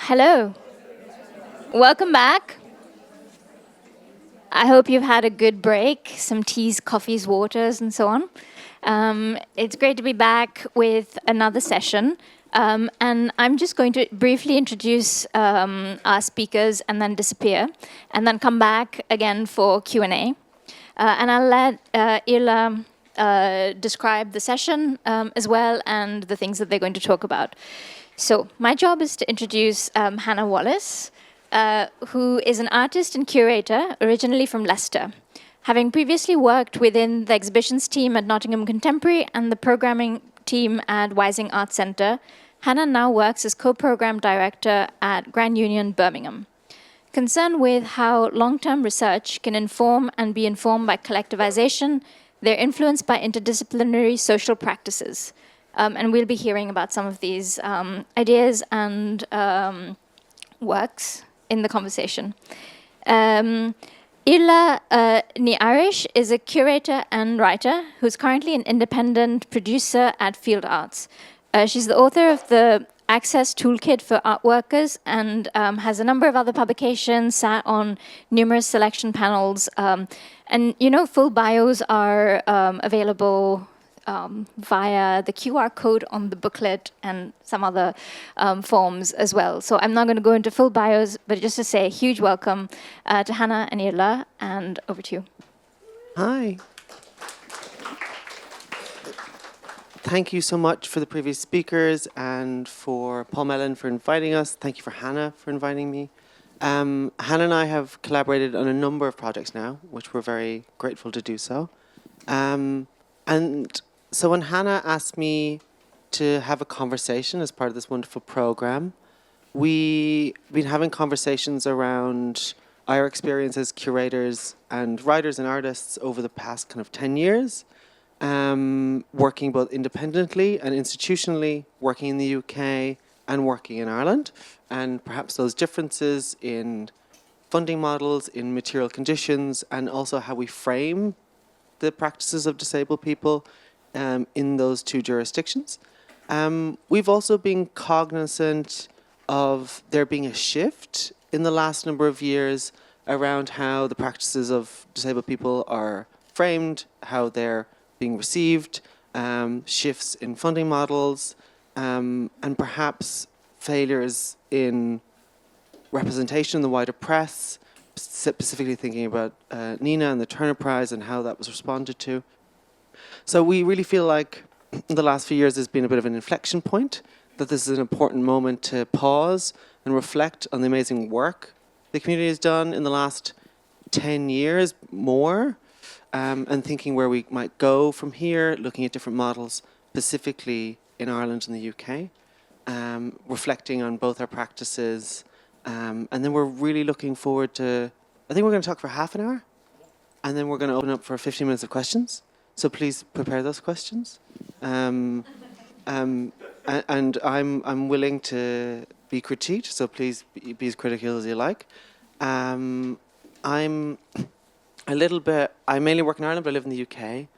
Hello. Welcome back. I hope you've had a good break, some teas, coffees, waters, and so on. It's great to be back with another session. And I'm just going to briefly introduce our speakers and then disappear, and then come back again for Q&A. And I'll let Iarlaith describe the session as well and the things that they're going to talk about. So my job is to introduce Hannah Wallis, who is an artist and curator originally from Leicester. Having previously worked within the exhibitions team at Nottingham Contemporary and the programming team at Wising Arts Centre, Hannah now works as co-program director at Grand Union Birmingham. Concerned with how long-term research can inform and be informed by collectivization, they're influenced by interdisciplinary social practices. And we'll be hearing about some of these ideas and works in the conversation. Iarlaith Irish is a curator and writer who's currently an independent producer at Field Arts. She's the author of the Access Toolkit for Art Workers and has a number of other publications, sat on numerous selection panels. And, full bios are available via the QR code on the booklet and some other forms as well. So I'm not going to go into full bios, but just to say a huge welcome to Hannah and Iarlaith, and over to you. Hi. Thank you so much for the previous speakers and for Paul Mellon for inviting us. Thank you for Hannah for inviting me. Hannah and I have collaborated on a number of projects now, which we're very grateful to do so. And so when Hannah asked me to have a conversation as part of this wonderful program, we've been having conversations around our experience as curators and writers and artists over the past kind of 10 years, working both independently and institutionally, working in the UK and working in Ireland, and perhaps those differences in funding models, in material conditions, and also how we frame the practices of disabled people in those two jurisdictions. We've also been cognizant of there being a shift in the last number of years around how the practices of disabled people are framed, how they're being received, shifts in funding models, and perhaps failures in representation in the wider press, specifically thinking about Nina and the Turner Prize and how that was responded to. So we really feel like the last few years has been a bit of an inflection point, that this is an important moment to pause and reflect on the amazing work the community has done in the last 10 years more, and thinking where we might go from here, looking at different models, specifically in Ireland and the UK, reflecting on both our practices, and then we're really looking forward to, I think we're going to talk for half an hour, and then we're going to open up for 15 minutes of questions. So please prepare those questions. And I'm willing to be critiqued, so please be as critical as you like. I mainly work in Ireland, but I live in the UK, and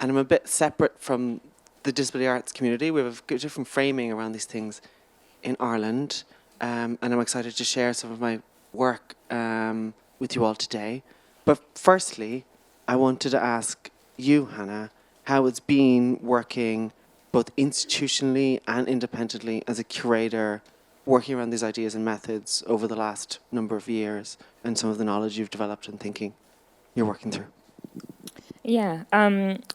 I'm a bit separate from the disability arts community. We have a different framing around these things in Ireland, and I'm excited to share some of my work with you all today. But firstly, I wanted to ask you, Hannah, how it's been working both institutionally and independently as a curator, working around these ideas and methods over the last number of years, and some of the knowledge you've developed and thinking you're working through. Yeah,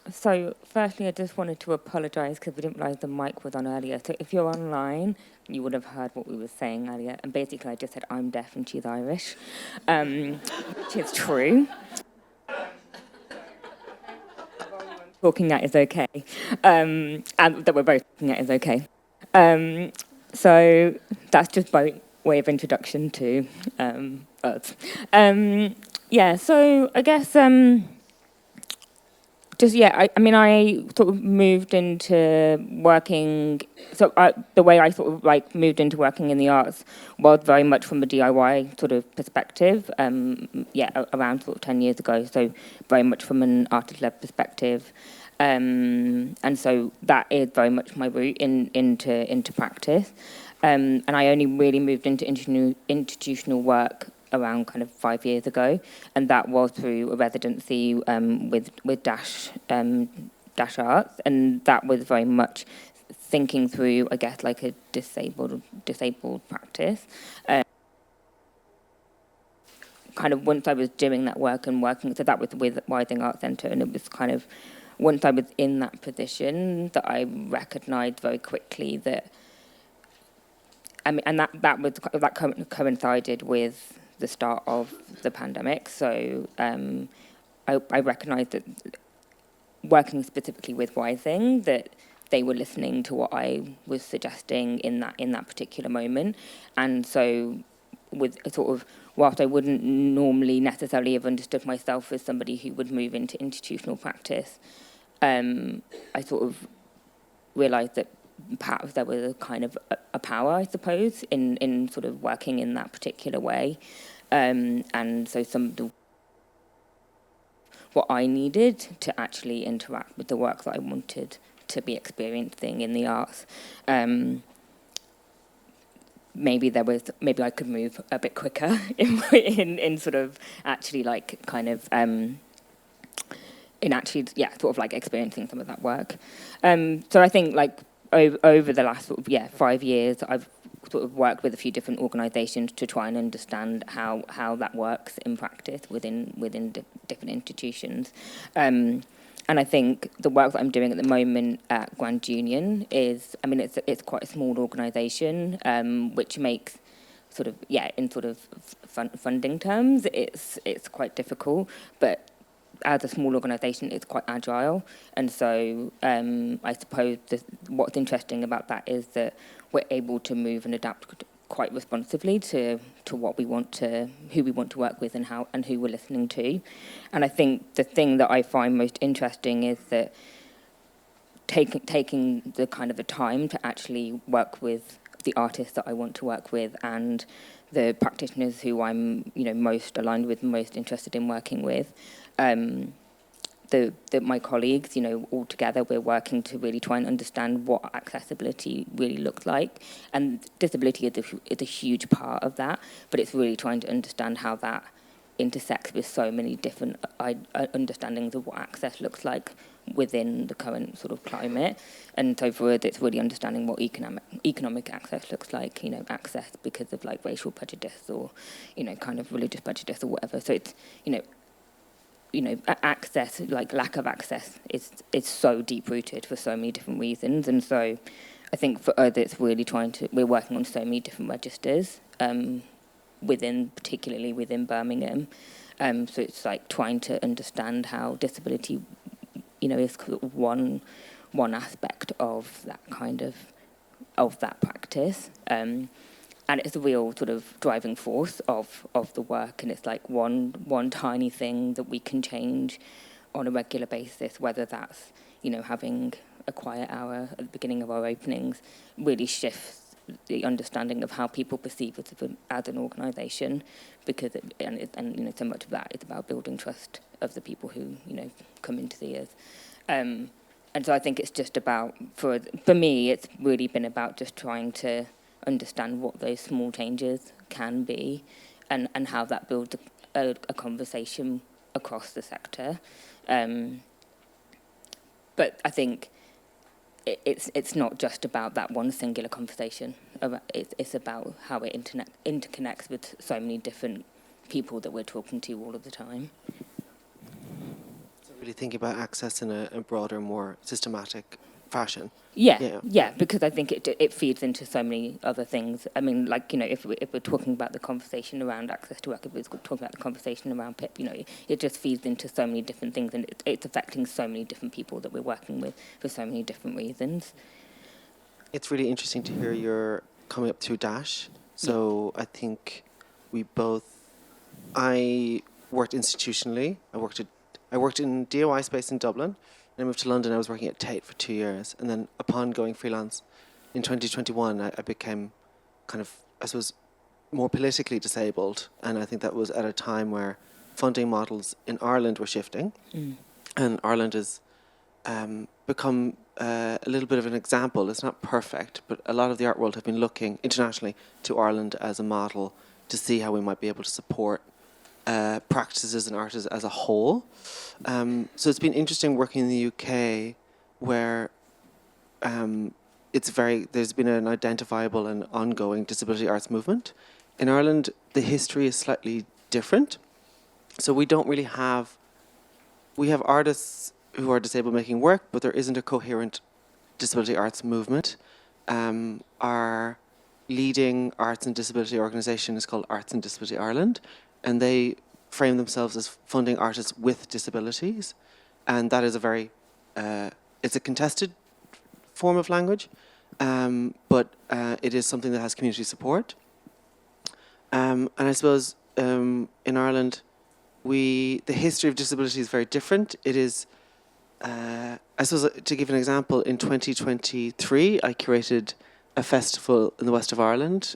so firstly I just wanted to apologise because we didn't realise the mic was on earlier. So if you're online, you would have heard what we were saying earlier. And basically I just said, I'm deaf and she's Irish, which is true. Talking at is okay, and that we're both talking at is okay. So that's just by way of introduction to us. So I guess I sort of moved into working. So the way I sort of moved into working in the arts was very much from a DIY sort of perspective. Around sort of 10 years ago. So very much from an artist-led perspective. And so that is very much my route into practice. And I only really moved into institutional work around kind of 5 years ago, and that was through a residency with Dash Arts, and that was very much thinking through, I guess, like a disabled practice. Kind of once I was doing that work and working, so that was with Rising Arts Centre, and it was kind of once I was in that position that I recognised very quickly that, I mean, and that coincided with the start of the pandemic. So I recognised that working specifically with Rising, that they were listening to what I was suggesting in that particular moment, and so with a sort of, whilst I wouldn't normally necessarily have understood myself as somebody who would move into institutional practice, I sort of realised that perhaps there was a kind of a power, I suppose, in sort of working in that particular way. And so what I needed to actually interact with the work that I wanted to be experiencing in the arts. Maybe I could move a bit quicker in sort of actually like kind of in actually sort of like experiencing some of that work. So I think like over the last sort of 5 years, I've sort of worked with a few different organisations to try and understand how that works in practice within different institutions. And I think the work that I'm doing at the moment at Grand Union is, I mean, it's quite a small organisation, which makes sort of, in sort of funding terms, it's quite difficult. But as a small organisation, it's quite agile. And so I suppose what's interesting about that is that we're able to move and adapt quite responsively to what we want to, who we want to work with, and how and who we're listening to. And I think the thing that I find most interesting is that taking the kind of the time to actually work with the artists that I want to work with and the practitioners who I'm most aligned with, most interested in working with. My colleagues, all together, we're working to really try and understand what accessibility really looks like. And disability is a huge part of that, but it's really trying to understand how that intersects with so many different understandings of what access looks like within the current sort of climate. And so for us, it's really understanding what economic access looks like, access because of like racial prejudice or, kind of religious prejudice or whatever. So it's, access, like lack of access, is so deep-rooted for so many different reasons. And so I think for us, it's really we're working on so many different registers, particularly within Birmingham. So it's like trying to understand how disability, is one aspect of that kind of that practice. And it's a real sort of driving force of the work, and it's like one tiny thing that we can change on a regular basis, whether that's, having a quiet hour at the beginning of our openings, really shifts the understanding of how people perceive us as an organisation, because so much of that is about building trust of the people who, come into the ears. And so I think it's just about, for me, it's really been about just trying to understand what those small changes can be and how that builds a conversation across the sector. But I think it's not just about that one singular conversation. It's about how it interconnects with so many different people that we're talking to all of the time. So really think about access in a broader, more systematic fashion. Yeah, because I think it feeds into so many other things. I mean, like, if we're talking about the conversation around access to work, if we're talking about the conversation around PIP, it just feeds into so many different things, and it's affecting so many different people that we're working with for so many different reasons. It's really interesting to hear you're coming up through Dash. So I think I worked institutionally. I worked in DIY space in Dublin. I moved to London. I was working at Tate for 2 years, and then upon going freelance in 2021, I became kind of, I suppose, more politically disabled, and I think that was at a time where funding models in Ireland were shifting, and Ireland is become a little bit of an example. It's not perfect, but a lot of the art world have been looking internationally to Ireland as a model to see how we might be able to support practices and artists as a whole. So it's been interesting working in the UK, where there's been an identifiable and ongoing disability arts movement. In Ireland, the history is slightly different. So we don't really we have artists who are disabled making work, but there isn't a coherent disability arts movement. Our leading arts and disability organisation is called Arts and Disability Ireland, and they frame themselves as funding artists with disabilities. And that is it's a contested form of language, but it is something that has community support. And I suppose in Ireland, the history of disability is very different. It is, I suppose, to give an example, in 2023, I curated a festival in the west of Ireland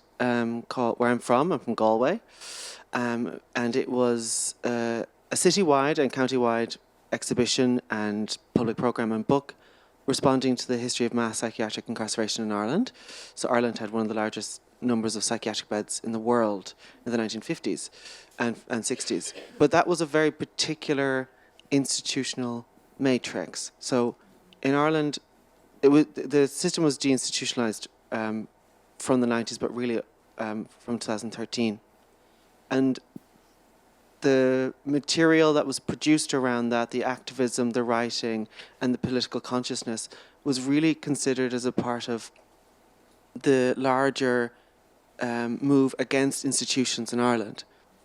called, where I'm from Galway, and it was a citywide and countywide exhibition and public programme and book responding to the history of mass psychiatric incarceration in Ireland. So Ireland had one of the largest numbers of psychiatric beds in the world in the 1950s and 60s. But that was a very particular institutional matrix. So in Ireland, the system was deinstitutionalized from the 90s, but really from 2013. And the material that was produced around that, the activism, the writing, and the political consciousness was really considered as a part of the larger move against institutions in Ireland,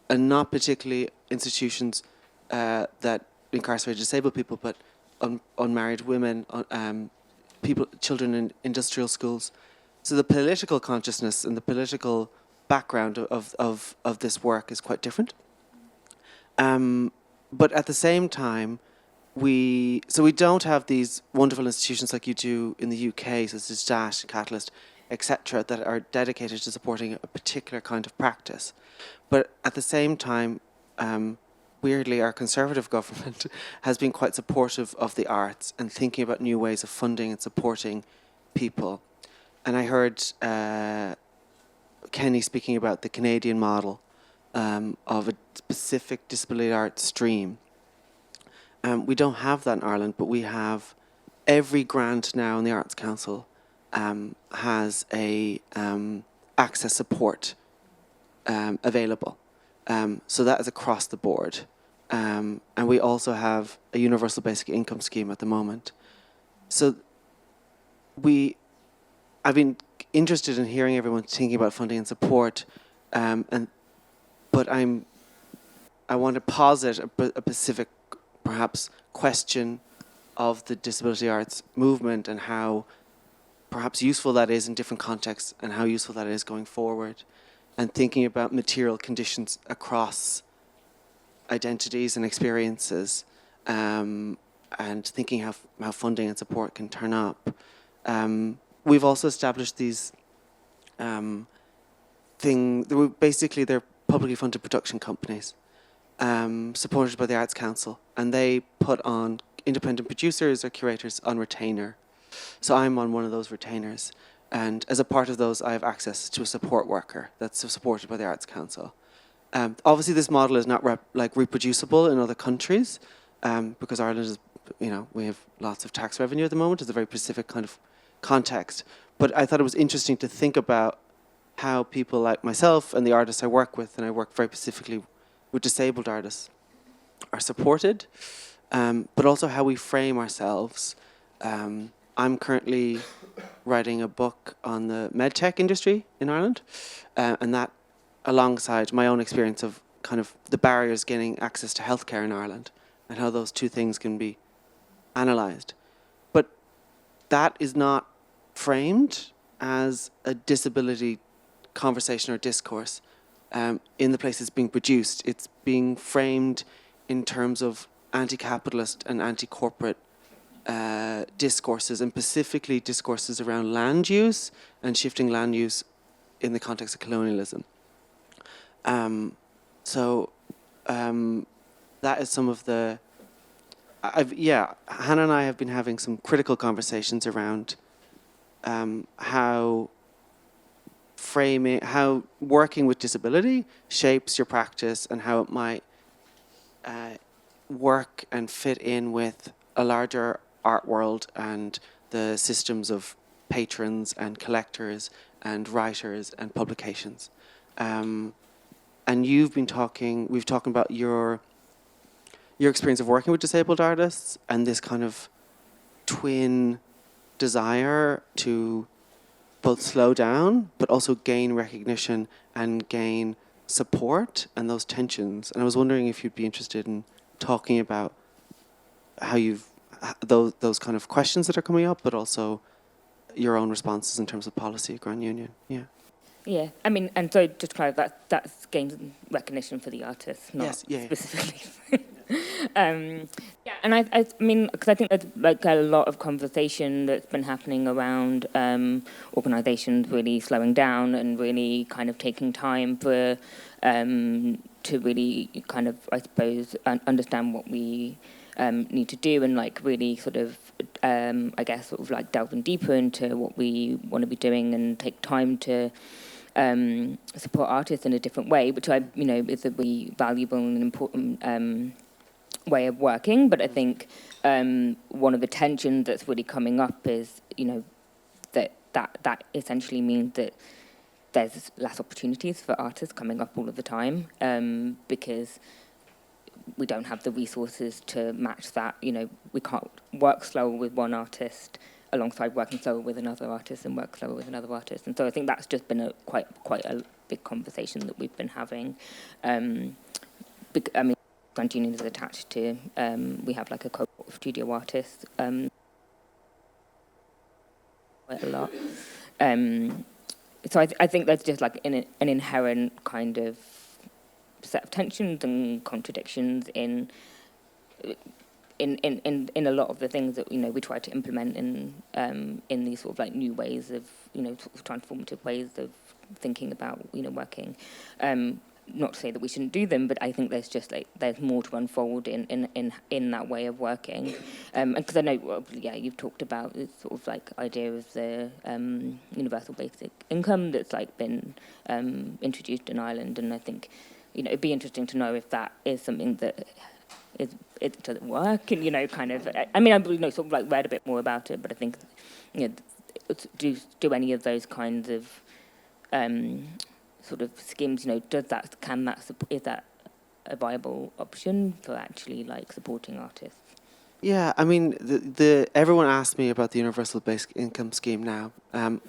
and not particularly institutions that incarcerate disabled people, but unmarried women, children in industrial schools. So the political consciousness and the political background of this work is quite different. But at the same time, we don't have these wonderful institutions like you do in the UK, such as Dash, Catalyst, etc., that are dedicated to supporting a particular kind of practice. But at the same time, weirdly, our Conservative government has been quite supportive of the arts and thinking about new ways of funding and supporting people. And I heard Kenny speaking about the Canadian model of a specific disability arts stream. We don't have that in Ireland, but we have every grant now in the Arts Council has a access support available. So that is across the board. And we also have a universal basic income scheme at the moment. So I've been interested in hearing everyone thinking about funding and support, but I want to posit a specific, perhaps, question of the disability arts movement and how perhaps useful that is in different contexts and how useful that is going forward, and thinking about material conditions across identities and experiences, and thinking how funding and support can turn up. We've also established these basically they're publicly funded production companies supported by the Arts Council, and they put on independent producers or curators on retainer. So I'm on one of those retainers, and as a part of those I have access to a support worker that's supported by the Arts Council. Obviously this model is not reproducible in other countries, because Ireland is, we have lots of tax revenue at the moment. It's a very specific kind of context. But I thought it was interesting to think about how people like myself and the artists I work with, and I work very specifically with disabled artists, are supported, but also how we frame ourselves. I'm currently writing a book on the medtech industry in Ireland, and that alongside my own experience of kind of the barriers gaining access to healthcare in Ireland and how those two things can be analysed. But that is not framed as a disability conversation or discourse in the place it's being produced. It's being framed in terms of anti-capitalist and anti-corporate discourses, and specifically discourses around land use and shifting land use in the context of colonialism. That is some of the Hannah and I have been having some critical conversations around how working with disability shapes your practice and how it might work and fit in with a larger art world and the systems of patrons and collectors and writers and publications. And we've talked about your experience of working with disabled artists and this kind of twin desire to both slow down but also gain recognition and gain support and those tensions. And I was wondering if you'd be interested in talking about how those kind of questions that are coming up, but also your own responses in terms of policy at Grand Union. Yeah. Yeah, I mean, and so just to clarify, that's gained recognition for the artist, not specifically. Yeah, and I mean, because I think there's like a lot of conversation that's been happening around organisations really slowing down and really kind of taking time for to really kind of, I suppose, understand what we need to do and like really sort of, I guess, sort of like delving deeper into what we want to be doing and take time to support artists in a different way, which is a really valuable and important way of working. But I think one of the tensions that's really coming up is, that essentially means that there's less opportunities for artists coming up all of the time because we don't have the resources to match that. We can't work slower with one artist alongside working slower with another artist and work slower with another artist. And so I think that's just been quite a big conversation that we've been having. I mean, Grand Union is attached to, we have like a cohort of studio artists quite a lot. So I think there's just like an inherent kind of set of tensions and contradictions in a lot of the things that we try to implement in these sort of like new ways of sort of transformative ways of thinking about working. Not to say that we shouldn't do them, but I think there's more to unfold in that way of working. And because I know, you've talked about this sort of like idea of the universal basic income that's like been introduced in Ireland, and I think it'd be interesting to know if that is something that it doesn't work, and kind of. I mean, I sort of like read a bit more about it, but I think do any of those kinds of sort of schemes, is that a viable option for actually like supporting artists? Yeah, I mean, everyone asks me about the universal basic income scheme now.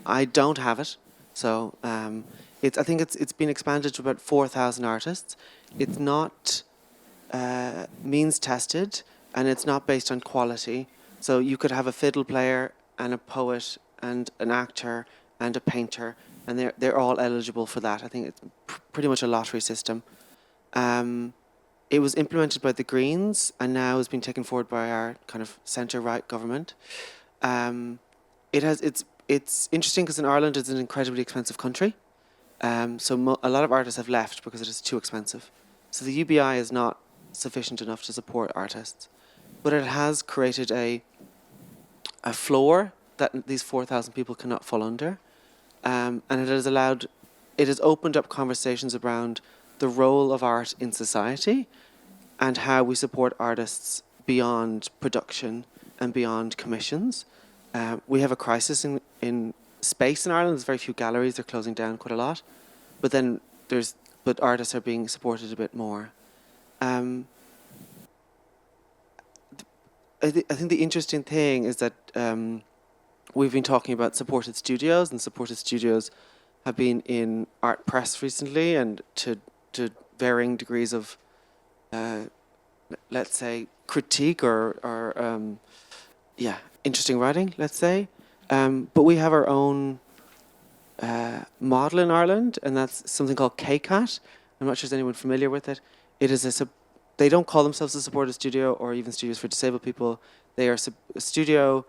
I don't have it, so I think it's been expanded to about 4,000 artists. It's not means tested, and it's not based on quality. So you could have a fiddle player and a poet and an actor and a painter, and they're all eligible for that. I think it's pretty much a lottery system. It was implemented by the Greens and now has been taken forward by our kind of centre-right government. It's interesting because in Ireland it's an incredibly expensive country. So a lot of artists have left because it is too expensive. So the UBI is not sufficient enough to support artists. But it has created a floor that these 4,000 people cannot fall under. And it has opened up conversations around the role of art in society and how we support artists beyond production and beyond commissions. We have a crisis in space in Ireland. There's very few galleries. They're closing down quite a lot. But then but artists are being supported a bit more. I think the interesting thing is that we've been talking about supported studios, and supported studios have been in art press recently, and to varying degrees of, let's say, critique or interesting writing, let's say. But we have our own model in Ireland, and that's something called KCAT. I'm not sure if anyone familiar with it. It is they don't call themselves a supported studio or even studios for disabled people. They are a studio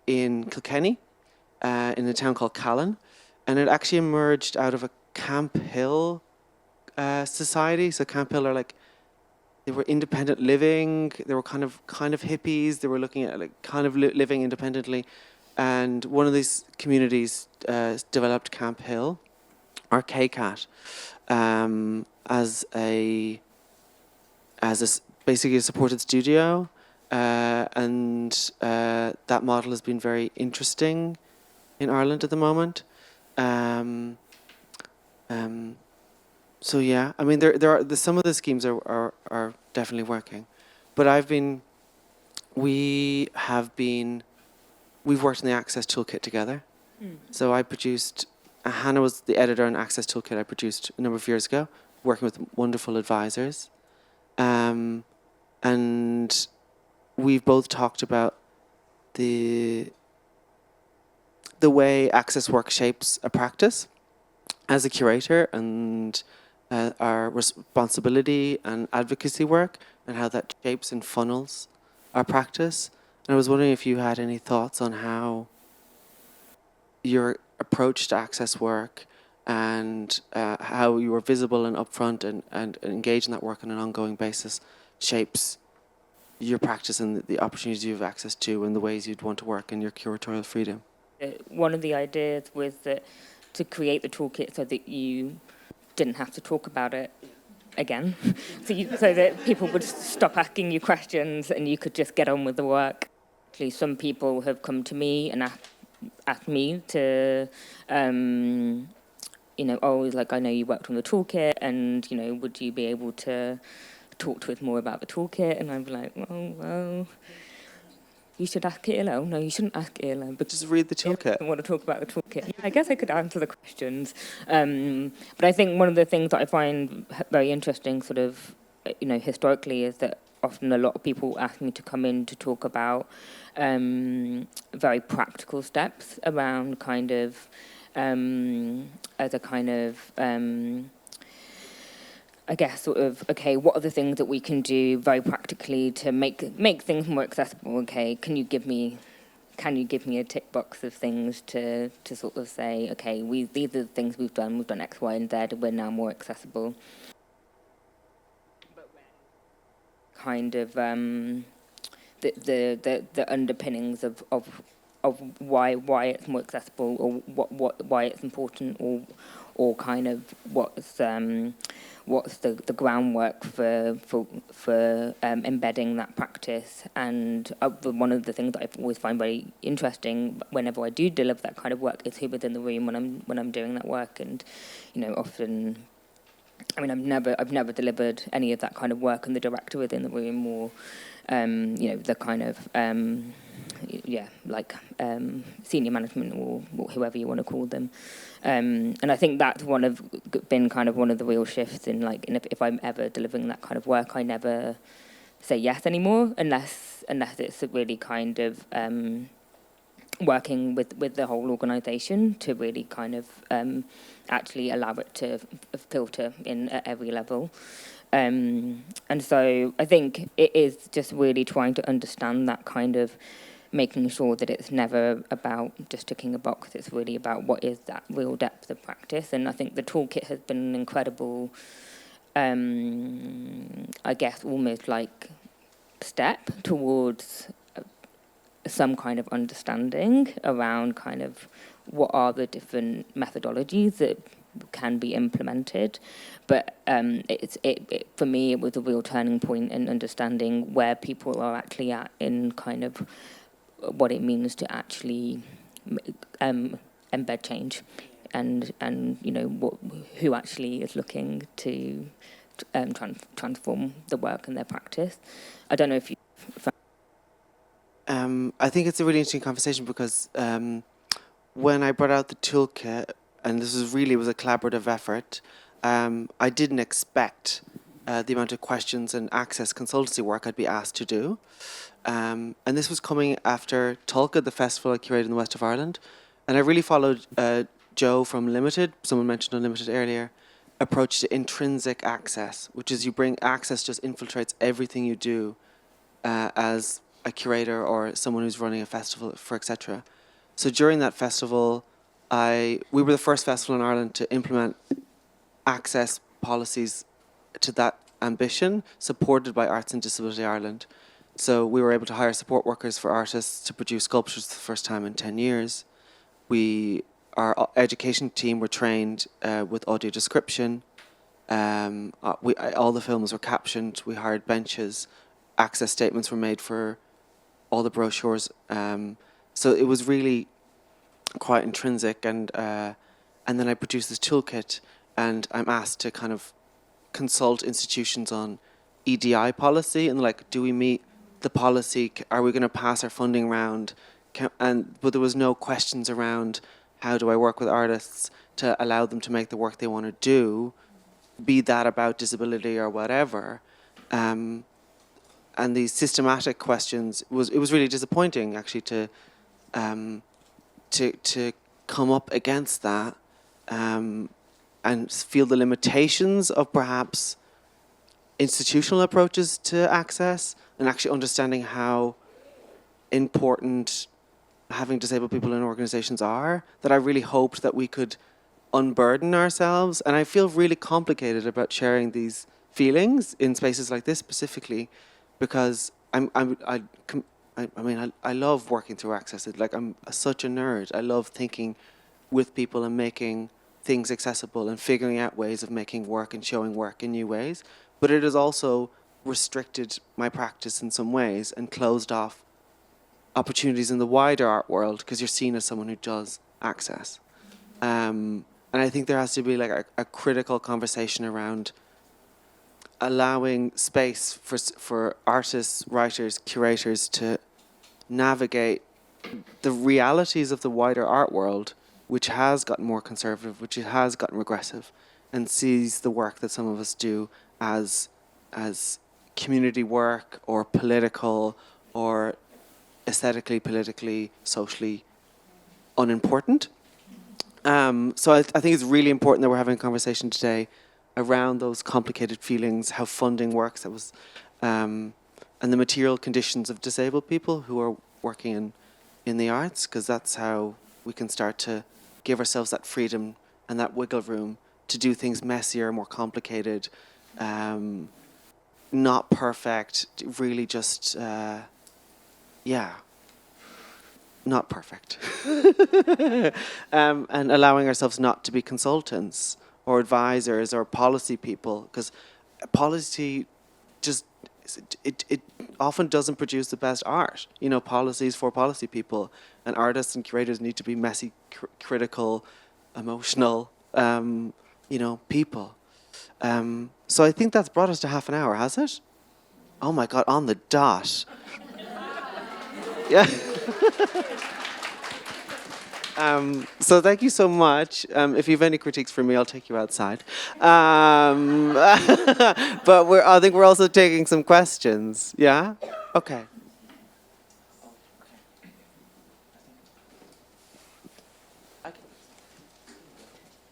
in Kilkenny, in a town called Callan, and it actually emerged out of a Camp Hill society. So Camp Hill are like they were independent living. They were kind of hippies. They were looking at like kind of living independently, and one of these communities developed Camp Hill, or KCAT, basically a supported studio, and that model has been very interesting in Ireland at the moment. So yeah, I mean there are some of the schemes are definitely working, but we've worked in the Access Toolkit together. So I produced, Hannah was the editor on Access Toolkit I produced a number of years ago, working with wonderful advisors. And we've both talked about the way Access work shapes a practice as a curator, and our responsibility and advocacy work, and how that shapes and funnels our practice. And I was wondering if you had any thoughts on how your approach to Access work and how you are visible and upfront and engage in that work on an ongoing basis shapes your practice and the opportunities you have access to and the ways you'd want to work in your curatorial freedom. One of the ideas was that to create the toolkit so that you didn't have to talk about it again, so that people would stop asking you questions and you could just get on with the work. Actually, some people have come to me and asked me to, I know you worked on the toolkit, and would you be able to talk to us more about the toolkit? And I'm like, well, you should ask Iarlaith. No, you shouldn't ask Iarlaith. But just read the toolkit. I want to talk about the toolkit. Yeah, I guess I could answer the questions. But I think one of the things that I find very interesting, sort of, historically, is that often a lot of people ask me to come in to talk about very practical steps around kind of, as a kind of, I guess, sort of, okay, what are the things that we can do very practically to make things more accessible? Okay, can you give me a tick box of things to sort of say, okay, these are the things we've done X, Y, and Z, we're now more accessible. Kind of the underpinnings of why it's more accessible, or why it's important, or kind of what's the groundwork for embedding that practice. And one of the things that I always find very interesting whenever I do deliver that kind of work is who was in the room when I'm doing that work. And often, I mean, I've never delivered any of that kind of work and the director was in the room, or the kind of senior management, or whoever you want to call them. And I think that's been kind of one of the real shifts in if I'm ever delivering that kind of work, I never say yes anymore unless it's really kind of working with the whole organisation to really kind of actually allow it to filter in at every level. And so I think it is just really trying to understand that kind of making sure that it's never about just ticking a box. It's really about what is that real depth of practice. And I think the toolkit has been an incredible, I guess, almost like step towards some kind of understanding around kind of what are the different methodologies that can be implemented. But for me, it was a real turning point in understanding where people are actually at in kind of what it means to actually embed change, and who actually is looking to transform the work and their practice. I don't know if you. I think it's a really interesting conversation because when I brought out the toolkit, and this was a collaborative effort, I didn't expect the amount of questions and access consultancy work I'd be asked to do. And this was coming after Tulka, the festival I curated in the west of Ireland. And I really followed Joe from Limited, someone mentioned Unlimited earlier, approach to intrinsic access, which is you bring access, just infiltrates everything you do as a curator or someone who's running a festival, for etc. So during that festival, we were the first festival in Ireland to implement access policies to that ambition, supported by Arts and Disability Ireland. So we were able to hire support workers for artists to produce sculptures for the first time in 10 years. Our education team were trained with audio description. All the films were captioned. We hired benches. Access statements were made for all the brochures. So it was really quite intrinsic. And then I produced this toolkit, and I'm asked to kind of consult institutions on EDI policy and like, do we meet the policy? Are we going to pass our funding round? But there was no questions around how do I work with artists to allow them to make the work they want to do, be that about disability or whatever. And these systematic questions, it was really disappointing actually to come up against that and feel the limitations of perhaps institutional approaches to access, and actually understanding how important having disabled people in organizations are, that I really hoped that we could unburden ourselves. And I feel really complicated about sharing these feelings in spaces like this specifically, because I love working through access. I'm such a nerd. I love thinking with people and making things accessible and figuring out ways of making work and showing work in new ways. But it has also restricted my practice in some ways and closed off opportunities in the wider art world, because you're seen as someone who does access. And I think there has to be like a critical conversation around allowing space for artists, writers, curators to navigate the realities of the wider art world, which has gotten more conservative, which has gotten regressive, and sees the work that some of us do as community work or political or aesthetically, politically, socially unimportant. So I think it's really important that we're having a conversation today around those complicated feelings, how funding works, and the material conditions of disabled people who are working in the arts, because that's how we can start to give ourselves that freedom and that wiggle room to do things messier, more complicated, not perfect, really just, not perfect. And allowing ourselves not to be consultants or advisors or policy people, because policy just, it often doesn't produce the best art. You know, policies for policy people, and artists and curators need to be messy, critical, emotional, people. So I think that's brought us to half an hour, has it? Oh my God, on the dot. Yeah. So thank you so much. If you have any critiques for me, I'll take you outside. But I think we're also taking some questions. Yeah? Okay.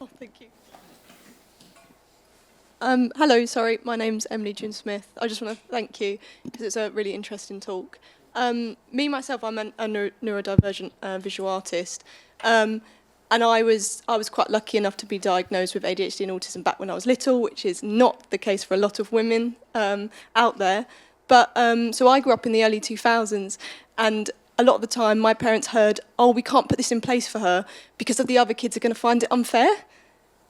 Oh, thank you. Hello, sorry, my name's Emily June Smith. I just want to thank you because it's a really interesting talk. Myself, I'm a neurodivergent visual artist, and I was quite lucky enough to be diagnosed with ADHD and autism back when I was little, which is not the case for a lot of women out there. But so I grew up in the early 2000s, and a lot of the time my parents heard, "Oh, we can't put this in place for her because the other kids are going to find it unfair."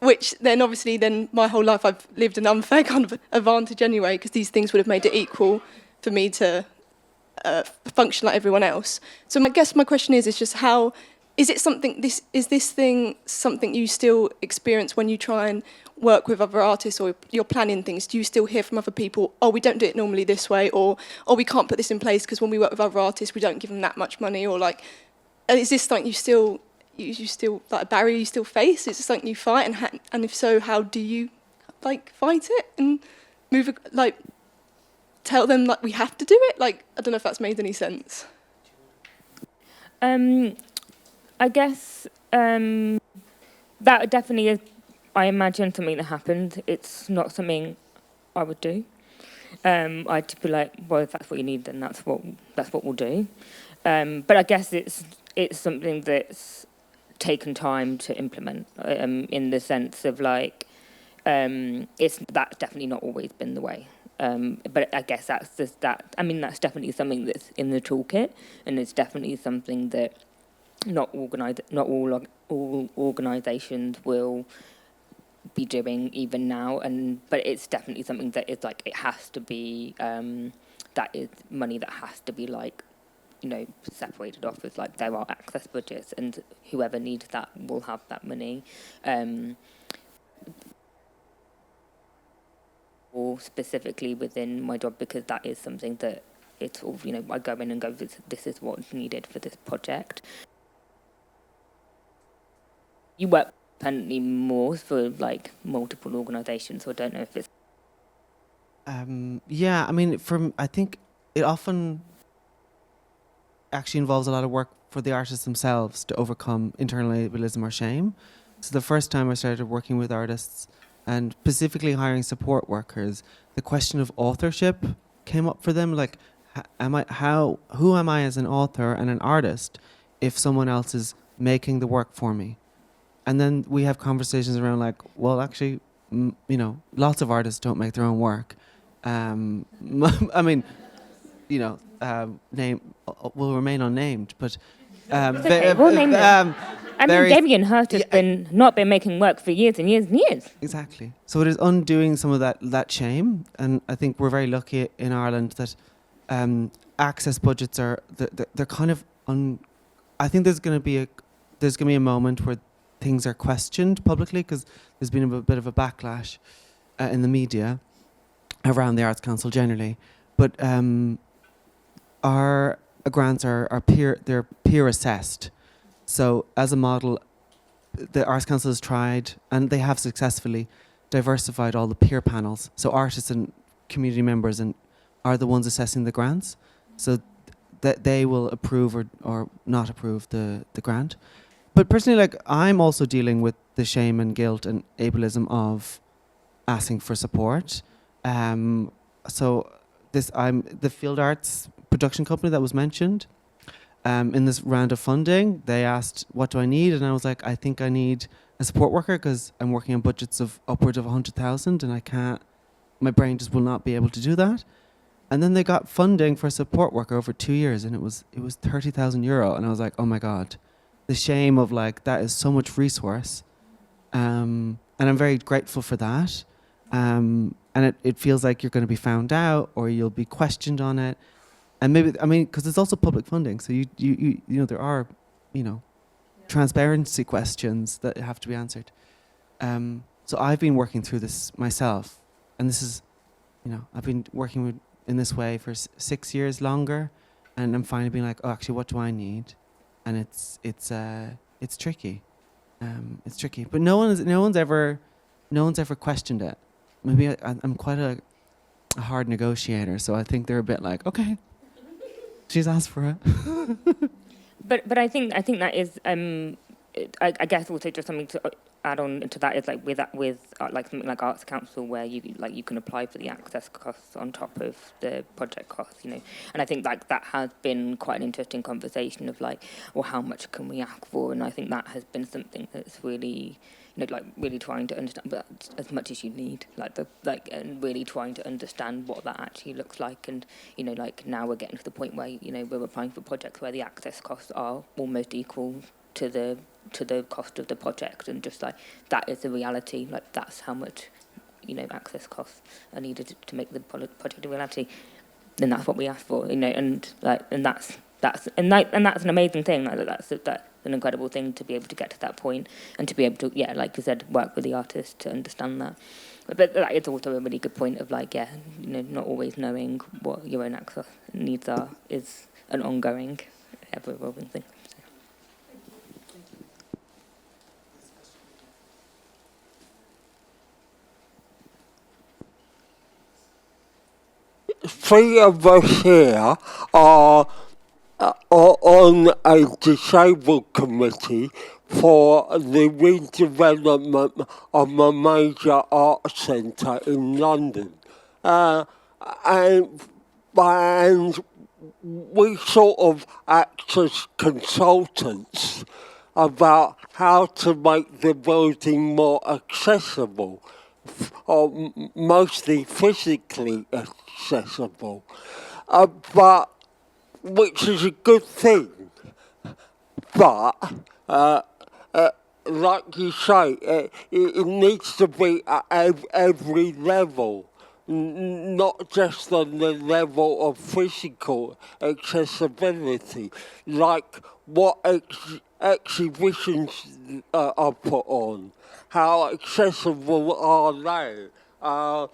Which then obviously my whole life I've lived an unfair kind of advantage anyway, because these things would have made it equal for me to function like everyone else. So I guess my question is just how, is this thing something you still experience when you try and work with other artists or you're planning things? Do you still hear from other people, "Oh, we don't do it normally this way," or "Oh, we can't put this in place because when we work with other artists we don't give them that much money," or like, is this something you still like a barrier you still face? Is it something you fight, and if so, how do you like fight it and move, like tell them like we have to do it? Like, I don't know if that's made any sense. I guess that definitely is, I imagine, something that happened. It's not something I would do. I'd be like, well, if that's what you need, then that's what we'll do. But I guess it's something that's taken time to implement, in the sense of like, that's definitely not always been the way. But I guess that's just that. I mean, that's definitely something that's in the toolkit, and it's definitely something that not all organisations will be doing even now. But it's definitely something that is like, it has to be. That is money that has to be like, separated off as like, there are access budgets, and whoever needs that will have that money. Or specifically within my job, because that is something that it's sort of, I go in and go, this is what's needed for this project. You work independently more for like multiple organisations, so I don't know if it's... Yeah, I mean, I think it often actually involves a lot of work for the artists themselves to overcome internal ableism or shame. So the first time I started working with artists, and specifically hiring support workers, the question of authorship came up for them. Like, who am I as an author and an artist if someone else is making the work for me? And then we have conversations around like, well, actually, lots of artists don't make their own work. I mean, name will remain unnamed, but okay, we'll name them. I mean, Damien Hirst has not been making work for years and years and years. Exactly. So it is undoing some of that shame, and I think we're very lucky in Ireland that access budgets are they're kind of I think there's going to be a moment where things are questioned publicly, because there's been a bit of a backlash in the media around the Arts Council generally, but our grants are peer assessed. So as a model, the Arts Council has tried, and they have successfully diversified all the peer panels. So artists and community members are the ones assessing the grants, so that they will approve or not approve the grant. But personally, like, I'm also dealing with the shame and guilt and ableism of asking for support. So I'm the Field Arts production company that was mentioned. In this round of funding, they asked, what do I need? And I was like, I think I need a support worker, because I'm working on budgets of upwards of 100,000, and my brain just will not be able to do that. And then they got funding for a support worker over 2 years, and it was 30,000 euro. And I was like, oh my God, the shame of like, that is so much resource. And I'm very grateful for that. And it feels like you're going to be found out, or you'll be questioned on it. And maybe, I mean, because it's also public funding, so there are, transparency questions that have to be answered. So I've been working through this myself, and this is, I've been working in this way for 6 years longer, and I'm finally being like, oh, actually, what do I need? And it's tricky. It's tricky, but no one's ever questioned it. Maybe I'm quite a hard negotiator, so I think they're a bit like, okay. She's asked for it. but I think that is I guess also just something to add on to that is like with like something like Arts Council, where you can apply for the access costs on top of the project costs, and I think like that has been quite an interesting conversation of like, well, how much can we ask for? And I think that has been something that's really really trying to understand, but as much as you need, and really trying to understand what that actually looks like. And like now we're getting to the point where we're applying for projects where the access costs are almost equal to the cost of the project, and just like that is the reality. Like that's how much access costs are needed to make the project a reality. Then that's what we ask for, and that's an amazing thing. That's an incredible thing to be able to get to that point, and to be able to, like you said, work with the artist to understand that. But that is also a really good point of like, not always knowing what your own access needs are is an ongoing, ever-evolving thing. Three of us here are on a disabled committee for the redevelopment of a major art centre in London. And we sort of act as consultants about how to make the building more accessible. mostly physically accessible, but which is a good thing. But like you say, it needs to be at every level, not just on the level of physical accessibility, like what exhibitions are put on, how accessible are they? Uh,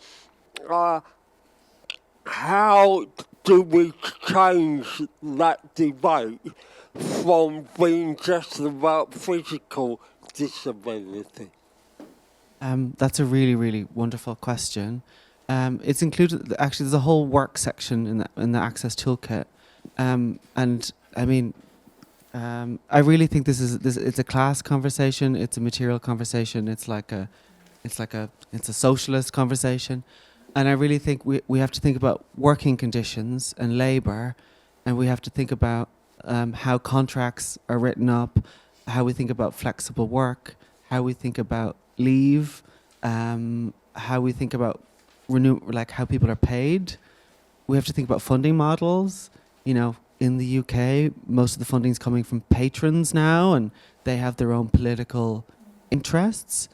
how do we change that debate from being just about physical disability? That's a really, really wonderful question. It's included. Actually, there's a whole work section in the Access Toolkit, and I mean, I really think this. It's a class conversation. It's a material conversation. It's a socialist conversation, and I really think we have to think about working conditions and labour, and we have to think about how contracts are written up, how we think about flexible work, how we think about leave, how we think about how people are paid. We have to think about funding models. You know, in the UK, most of the funding is coming from patrons now, and they have their own political interests.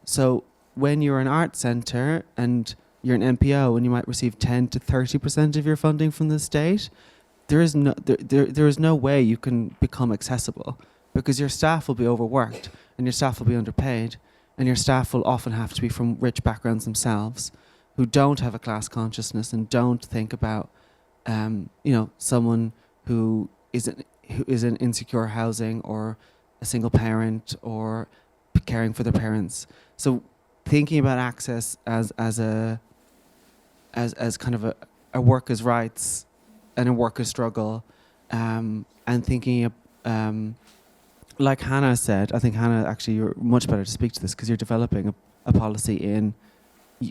So when you're an art centre and you're an NPO and you might receive 10 to 30% of your funding from the state, there is no way you can become accessible, because your staff will be overworked and your staff will be underpaid, and your staff will often have to be from rich backgrounds themselves, who don't have a class consciousness and don't think about someone who is in insecure housing, or a single parent, or caring for their parents. So thinking about access as kind of a workers' rights and a workers' struggle, and thinking like Hannah said, I think Hannah, actually you're much better to speak to this, because you're developing a policy in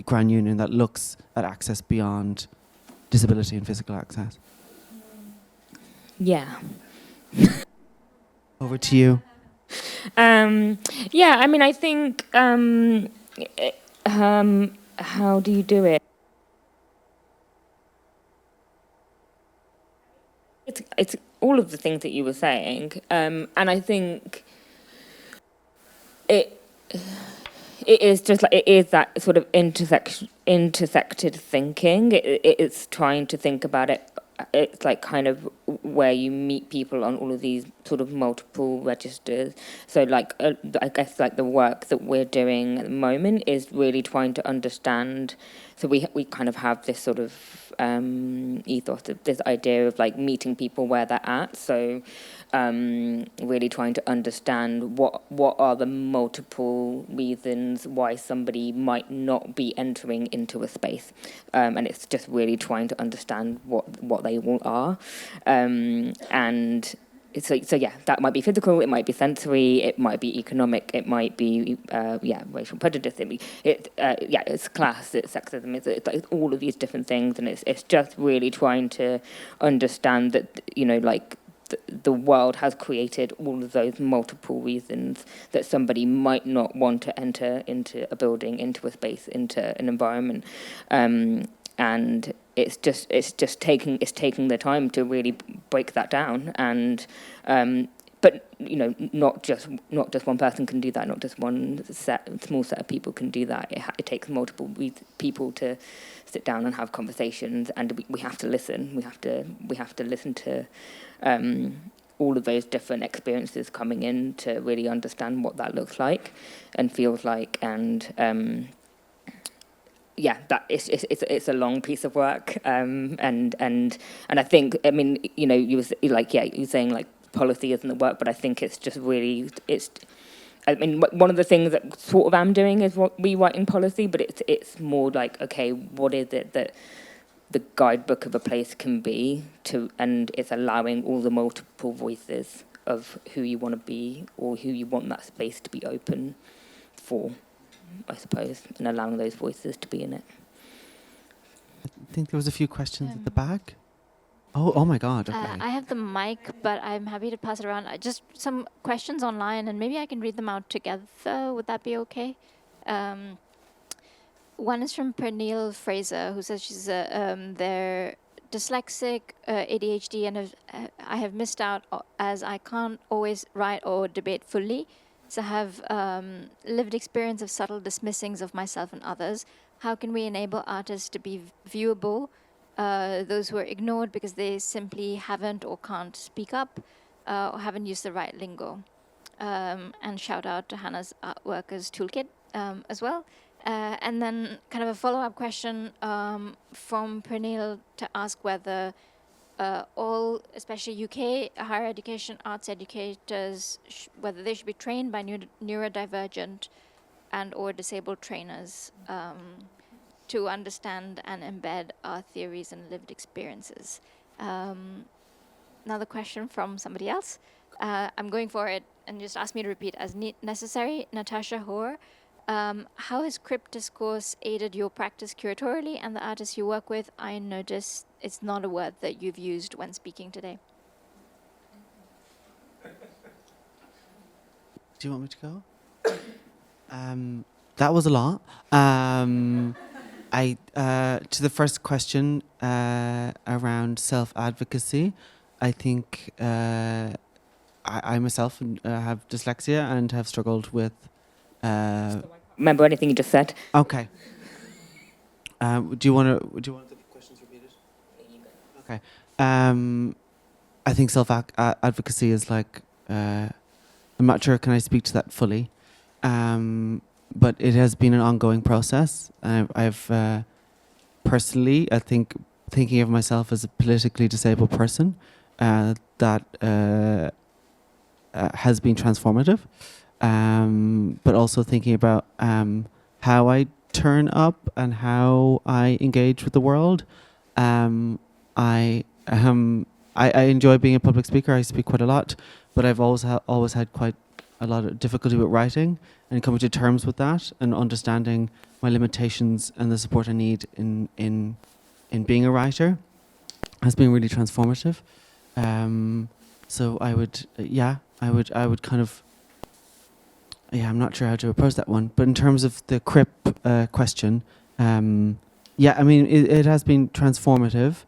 Grand Union that looks at access beyond disability and physical access. Yeah. Over to you. Yeah, I mean, I think, how do you do it? It's all of the things that you were saying, and I think it is just like, it is that sort of intersected thinking. It's trying to think about it. It's like kind of where you meet people on all of these sort of multiple registers. So like, I guess like the work that we're doing at the moment is really trying to understand. So we kind of have this sort of ethos, of this idea of like meeting people where they're at. So really trying to understand what are the multiple reasons why somebody might not be entering into a space, and it's just really trying to understand what they all are, and so yeah, that might be physical, it might be sensory, it might be economic, it might be racial prejudice, it's class, it's sexism, it's like all of these different things, and it's just really trying to understand that, you know, like the world has created all of those multiple reasons that somebody might not want to enter into a building, into a space, into an environment, and it's just taking the time to really break that down, and but you know, not just one person can do that, not just one small set of people can do that. It takes multiple people to sit down and have conversations, and we have to listen. We have to listen to all of those different experiences coming in to really understand what that looks like and feels like, and that it's a long piece of work, and I think, I mean, you know, you're saying like policy isn't the work, but I think it's just really, I mean, one of the things that sort of I'm doing is rewriting policy, but it's more like, okay, what is it that the guidebook of a place can be and it's allowing all the multiple voices of who you want to be, or who you want that space to be open for, I suppose, and allowing those voices to be in it. I think there was a few questions at the back. Oh my God. Okay. I have the mic, but I'm happy to pass it around. Just some questions online, and maybe I can read them out together. Would that be okay? One is from Pernille Fraser, who says they're dyslexic, ADHD, and I have missed out as I can't always write or debate fully. So I have lived experience of subtle dismissings of myself and others. How can we enable artists to be viewable, those who are ignored because they simply haven't or can't speak up or haven't used the right lingo? And shout out to Hannah's Artworkers Toolkit as well. And then kind of a follow-up question from Pernille to ask whether all, especially UK higher education arts educators, whether they should be trained by neurodivergent and or disabled trainers to understand and embed our theories and lived experiences. Another question from somebody else. I'm going for it and just ask me to repeat as necessary. Natasha Hoare. How has crypt discourse aided your practice curatorially and the artists you work with? I notice it's not a word that you've used when speaking today. Do you want me to go? That was a lot. To the first question around self-advocacy, I think I myself have dyslexia and have struggled with. Remember anything you just said? Okay. Do you want the questions repeated? Okay. I think self-advocacy is like. I'm not sure. Can I speak to that fully? But it has been an ongoing process. I've personally, I think, thinking of myself as a politically disabled person, that has been transformative. But also thinking about how I turn up and how I engage with the world. I enjoy being a public speaker. I speak quite a lot, but I've always had quite a lot of difficulty with writing and coming to terms with that and understanding my limitations and the support I need in being a writer has been really transformative. So I would kind of. Yeah, I'm not sure how to approach that one. But in terms of the CRIP question, I mean, it has been transformative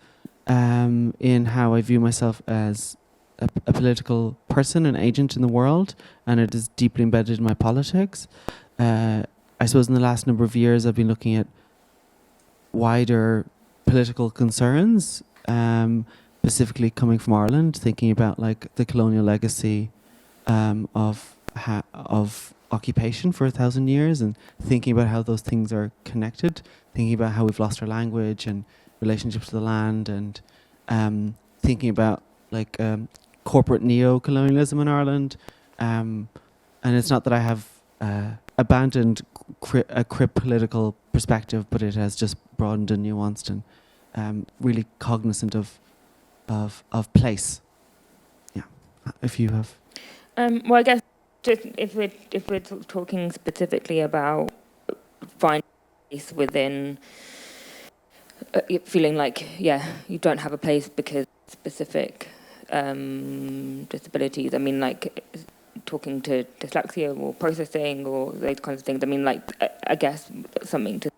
in how I view myself as a political person, an agent in the world, and it is deeply embedded in my politics. I suppose in the last number of years, I've been looking at wider political concerns, specifically coming from Ireland, thinking about like the colonial legacy of occupation for 1,000 years and thinking about how those things are connected, thinking about how we've lost our language and relationships to the land, and thinking about like corporate neo-colonialism in Ireland. And it's not that I have abandoned a crip political perspective, but it has just broadened and nuanced and really cognizant of place. Yeah, if you have. Well, I guess just if we're talking specifically about finding place within feeling like you don't have a place because specific disabilities. I mean, like talking to dyslexia or processing or those kinds of things. I mean, like I guess something to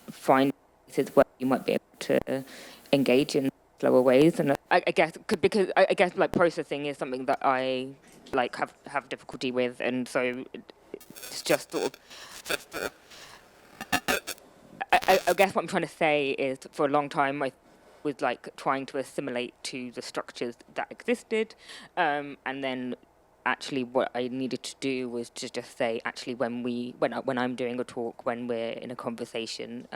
find places where you might be able to engage in slower ways, and I guess because I guess like processing is something that I like have difficulty with, and so it's just sort of. I guess what I'm trying to say is, for a long time I was like trying to assimilate to the structures that existed, and then actually what I needed to do was to just say, actually, when I'm doing a talk, when we're in a conversation,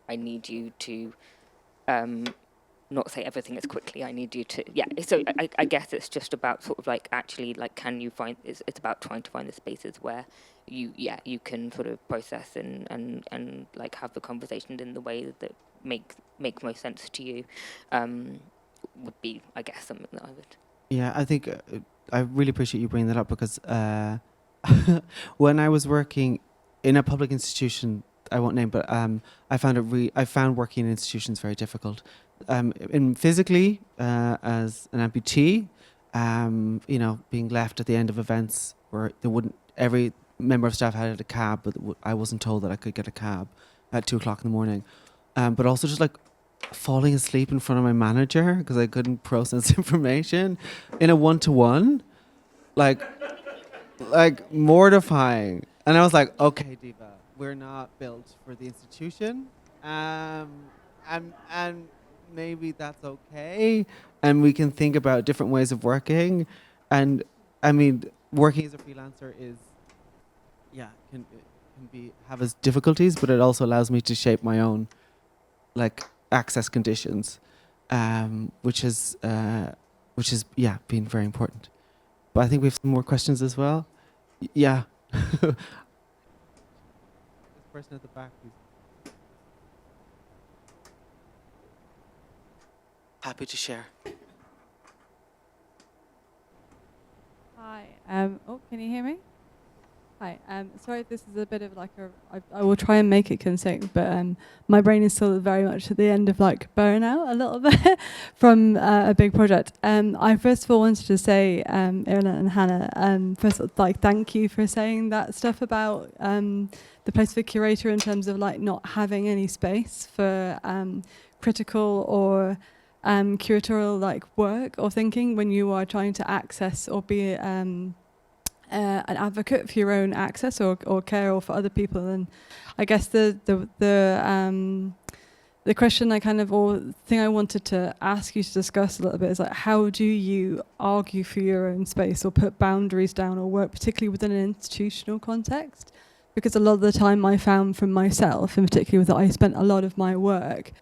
I need you to not say everything as quickly. I need you to, so I guess it's just about sort of like actually like can you find, it's about trying to find the spaces where you can sort of process and like have the conversation in the way that make most sense to you, would be, I guess, something that I would. Yeah, I think I really appreciate you bringing that up, because when I was working in a public institution, I won't name, but I found working in institutions very difficult. In physically, as an amputee, being left at the end of events where there wouldn't member of staff had a cab, but I wasn't told that I could get a cab at 2:00 in the morning. But also just like falling asleep in front of my manager because I couldn't process information in a one-to-one, like mortifying. And I was like, okay, Diva, we're not built for the institution, and maybe that's okay, and we can think about different ways of working. And I mean, working as a freelancer is, can be have its difficulties, but it also allows me to shape my own like access conditions, which is been very important. But I think we have some more questions as well. Yeah. This person at the back, please. Happy to share. Hi. Can you hear me? Hi. Sorry if this is a bit of like I will try and make it concise, but my brain is still very much at the end of like burnout a little bit from a big project. I first of all wanted to say, Iarlaith and Hannah, first of all, like thank you for saying that stuff about the place for curator in terms of like not having any space for critical or curatorial like work or thinking when you are trying to access or be an advocate for your own access or care or for other people. And I guess the question thing I wanted to ask you to discuss a little bit is like, how do you argue for your own space or put boundaries down or work particularly within an institutional context? Because a lot of the time I found from myself, and particularly with that, I spent a lot of my work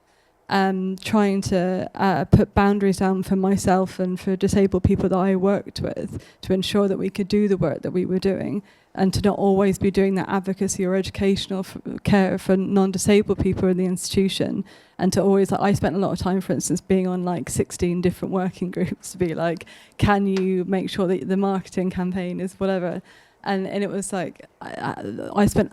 trying to put boundaries down for myself and for disabled people that I worked with to ensure that we could do the work that we were doing, and to not always be doing that advocacy or educational care for non-disabled people in the institution, and to always, like, I spent a lot of time, for instance, being on like 16 different working groups to be like, can you make sure that the marketing campaign is whatever. And it was like, I spent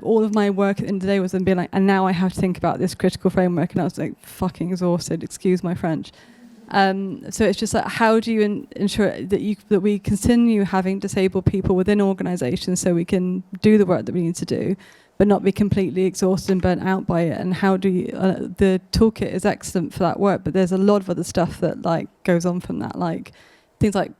all of my work at the end of the day was then being like, and now I have to think about this critical framework, and I was like fucking exhausted, excuse my French. So it's just like, how do you ensure that we continue having disabled people within organisations so we can do the work that we need to do, but not be completely exhausted and burnt out by it? And how do you, the toolkit is excellent for that work, but there's a lot of other stuff that like goes on from that, like things like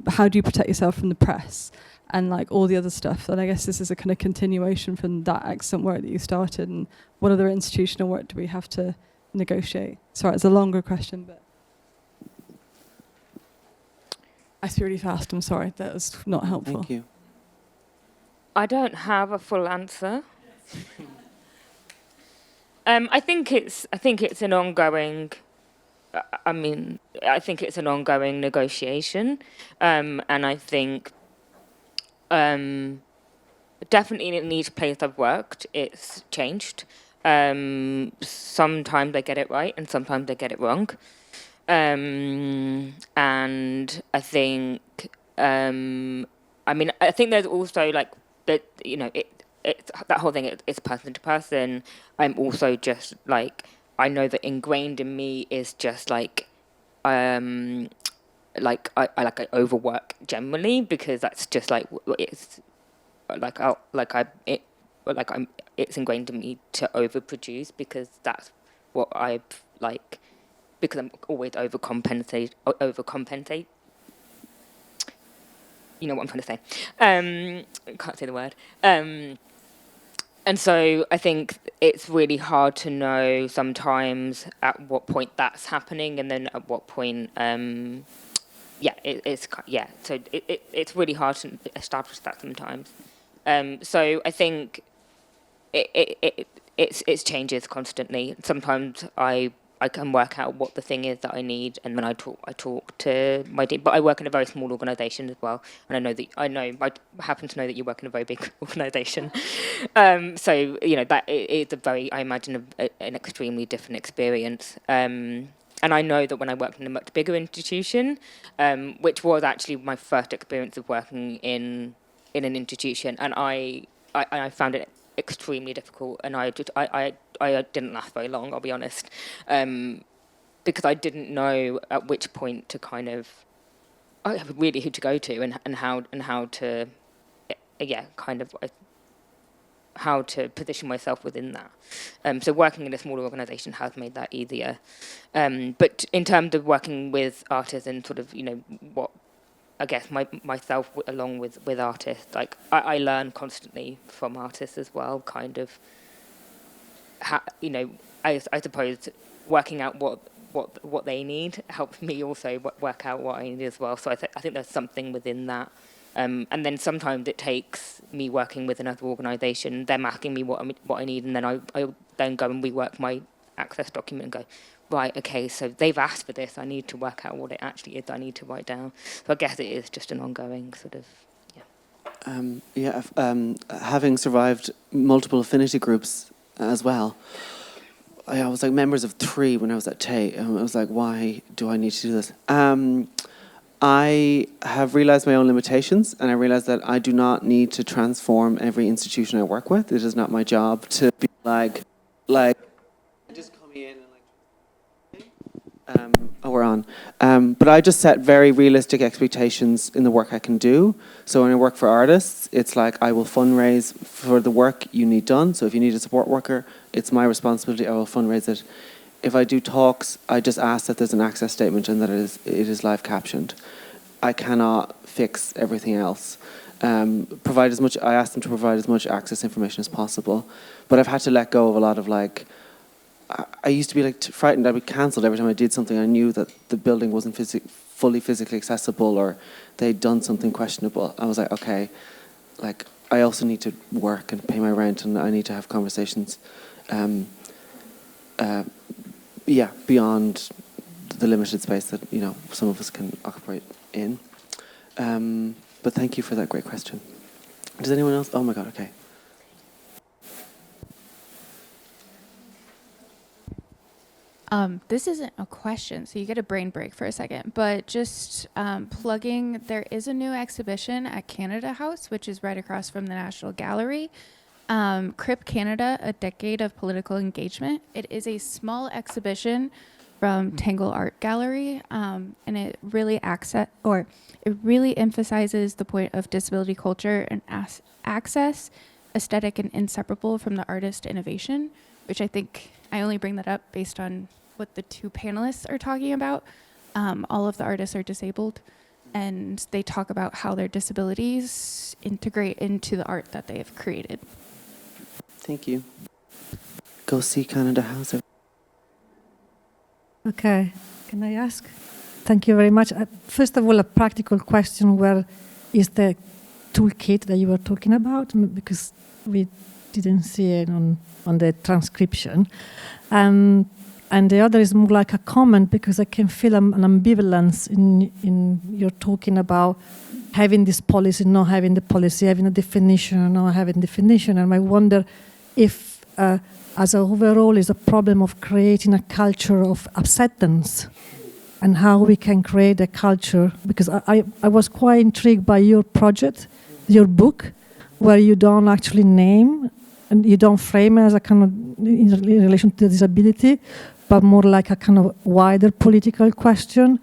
how do you protect yourself from the press? And like all the other stuff. And I guess this is a kind of continuation from that excellent work that you started. And what other institutional work do we have to negotiate? Sorry, it's a longer question, but I speak really fast. I'm sorry, that was not helpful. Thank you. I don't have a full answer. I think it's an ongoing. I think it's an ongoing negotiation, and I think. Definitely in each place I've worked, it's changed. Sometimes I get it right, and sometimes I get it wrong. And I think, I think there's also like that. You know, it's that whole thing. It's person to person. I'm also just like, I know that ingrained in me is just like. I overwork generally because that's just like it's it's ingrained in me to overproduce because that's what I like, because I'm always overcompensate. You know what I'm trying to say. I can't say the word. And so I think it's really hard to know sometimes at what point that's happening, and then at what point, So it's really hard to establish that sometimes. So I think it changes constantly. Sometimes I can work out what the thing is that I need, and then I talk to my team. But I work in a very small organisation as well, and I happen to know that you work in a very big organisation. So you know that it's I imagine an extremely different experience. And I know that when I worked in a much bigger institution, which was actually my first experience of working in an institution, and I found it extremely difficult, and I didn't last very long, I'll be honest, because I didn't know at which point to kind of really who to go to and how to kind of how to position myself within that. So working in a smaller organisation has made that easier. But in terms of working with artists and sort of, what I guess myself along with artists, like I learn constantly from artists as well, kind of, I suppose working out what they need helps me also work out what I need as well. So I think there's something within that. And then sometimes it takes me working with another organisation, them asking me what I need, and then I then go and rework my access document and go, right, okay, so they've asked for this, I need to work out what it actually is I need to write down. So I guess it is just an ongoing sort of, having survived multiple affinity groups as well, I was like members of 3 when I was at Tay, and I was like, why do I need to do this? I have realized my own limitations, and I realized that I do not need to transform every institution I work with. It is not my job to be like just coming in and we're on. But I just set very realistic expectations in the work I can do. So when I work for artists, it's like I will fundraise for the work you need done. So if you need a support worker, it's my responsibility. I will fundraise it. If I do talks, I just ask that there's an access statement and that it is live captioned. I cannot fix everything else. I ask them to provide as much access information as possible. But I've had to let go of a lot of I used to be frightened I'd be cancelled every time I did something. I knew that the building wasn't fully physically accessible, or they'd done something questionable. I was like, okay, I also need to work and pay my rent, and I need to have conversations. Beyond the limited space that some of us can operate in. But thank you for that great question. Does anyone else? Oh my God, okay. This isn't a question, so you get a brain break for a second, but just plugging, there is a new exhibition at Canada House, which is right across from the National Gallery. Crip Canada, A Decade of Political Engagement. It is a small exhibition from Tangle Art Gallery, and it really emphasizes the point of disability culture and access, aesthetic and inseparable from the artist innovation, which I think I only bring that up based on what the 2 panelists are talking about. All of the artists are disabled, and they talk about how their disabilities integrate into the art that they have created. Thank you. Go see Canada House. Okay, can I ask? Thank you very much. First of all, a practical question: where is the toolkit that you were talking about? Because we didn't see it on the transcription. And the other is more like a comment, because I can feel an ambivalence in your talking about having this policy, not having the policy, having a definition, not having definition. And I wonder if, as an overall, is a problem of creating a culture of acceptance, and how we can create a culture. Because I was quite intrigued by your project, your book, where you don't actually name and you don't frame it as a kind of in relation to disability, but more like a kind of wider political question.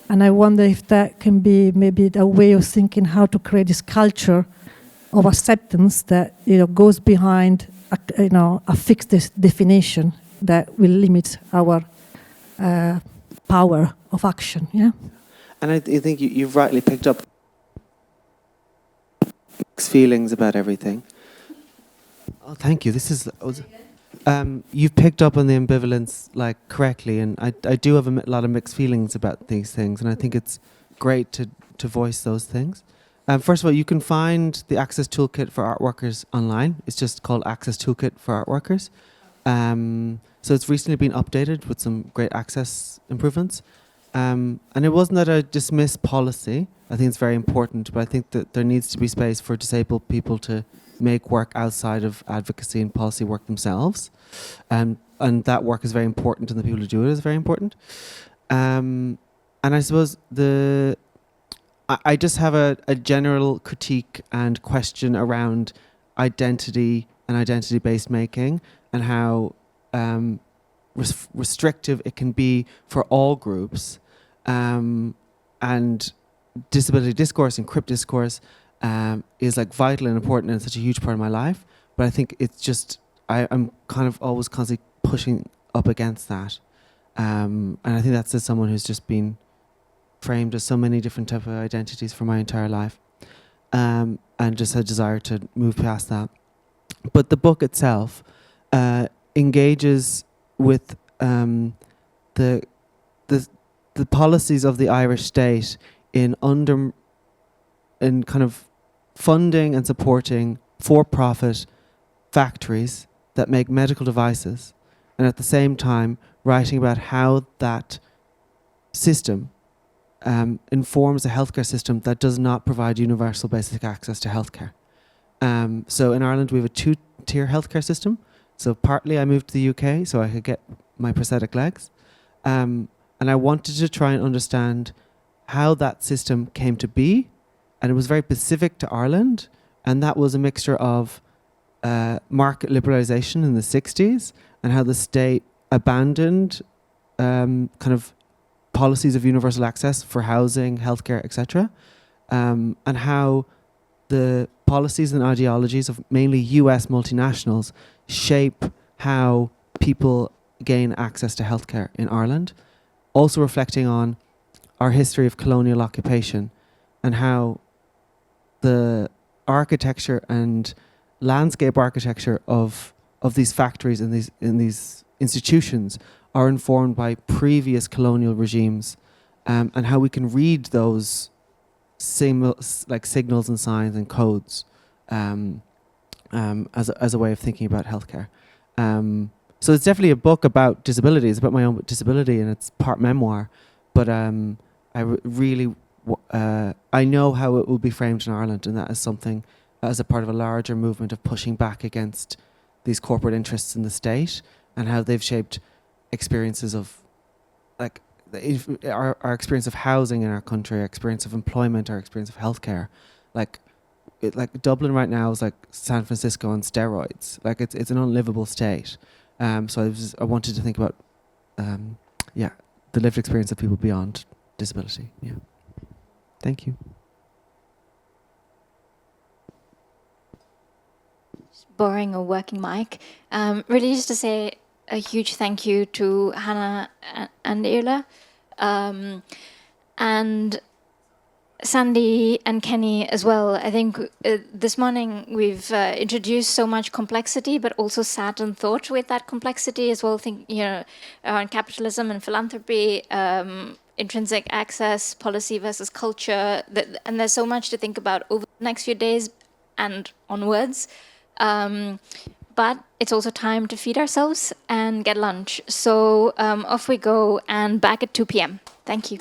And I wonder if that can be maybe a way of thinking how to create this culture of acceptance that goes behind a fixed definition that will limit our power of action. Yeah. And I think you've rightly picked up mixed feelings about everything. Oh, thank you. You've picked up on the ambivalence correctly, and I do have a lot of mixed feelings about these things, and I think it's great to voice those things. First of all, you can find the Access Toolkit for Art Workers online. It's just called Access Toolkit for Art Workers. So it's recently been updated with some great access improvements. And it wasn't that I dismiss policy. I think it's very important, but I think that there needs to be space for disabled people to make work outside of advocacy and policy work themselves. And that work is very important, and the people who do it is very important. And I suppose I just have a general critique and question around identity and identity-based making, and how restrictive it can be for all groups, and disability discourse and crip discourse is like vital and important and such a huge part of my life. But I think it's just I'm kind of always constantly pushing up against that, and I think that's as someone who's just been framed as so many different type of identities for my entire life, and just a desire to move past that. But the book itself engages with the policies of the Irish state in kind of funding and supporting for-profit factories that make medical devices, and at the same time writing about how that system informs a healthcare system that does not provide universal basic access to healthcare. So in Ireland we have a two-tier healthcare system. So partly I moved to the UK so I could get my prosthetic legs, and I wanted to try and understand how that system came to be, and it was very specific to Ireland, and that was a mixture of market liberalisation in the 60s and how the state abandoned kind of policies of universal access for housing, healthcare, etc., and how the policies and ideologies of mainly US multinationals shape how people gain access to healthcare in Ireland, also reflecting on our history of colonial occupation and how the architecture and landscape architecture of these factories and these institutions are informed by previous colonial regimes, and how we can read those signals and signs and codes as a way of thinking about healthcare. So it's definitely a book about disability. It's about my own disability, and it's part memoir. But I know how it will be framed in Ireland, and that is something as a part of a larger movement of pushing back against these corporate interests in the state and how they've shaped experiences of, like, our experience of housing in our country, our experience of employment, our experience of healthcare. Like Dublin right now is like San Francisco on steroids. Like it's an unlivable state. So I wanted to think about, the lived experience of people beyond disability. Yeah. Thank you. Borrowing a working mic. Really just to say a huge thank you to Hannah and Iarlaith, and Sandy and Kenny as well. I think this morning we've introduced so much complexity, but also sat and thought with that complexity as well. On capitalism and philanthropy, intrinsic access, policy versus culture, and there's so much to think about over the next few days and onwards. But it's also time to feed ourselves and get lunch. So off we go, and back at 2 p.m. Thank you.